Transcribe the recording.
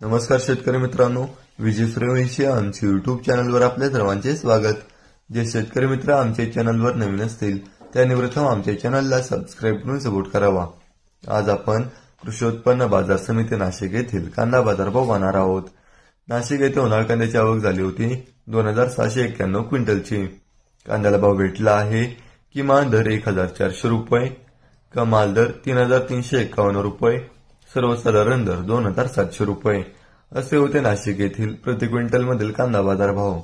नमस्कार शेतकरी मित्रांनो, विजय फ्रेमशी आमच्या युट्यूब चॅनलवर आपल्या सर्वांचे स्वागत। जे शेतकरी मित्र आमच्या चॅनलवर नवीन असतील त्यांनी प्रथम आमच्या चॅनलला सबस्क्राइब करून सपोर्ट करावा। आज आपण कृषी उत्पन्न बाजार समिती नाशिक येथील कांदा बाजारभाव पाहणार आहोत। नाशिक येथे उन्हाळ कांद्याची आवक झाली होती 2691 क्विंटलची। कांद्याला भाव भेटला आहे किमान दर 1400 रुपये, कमाल दर 3351 रुपये, सर्वसाधारण दर 2700 रुपये असे होते नाशिक येथील प्रति क्विंटल मधील कांदा बाजार भाव।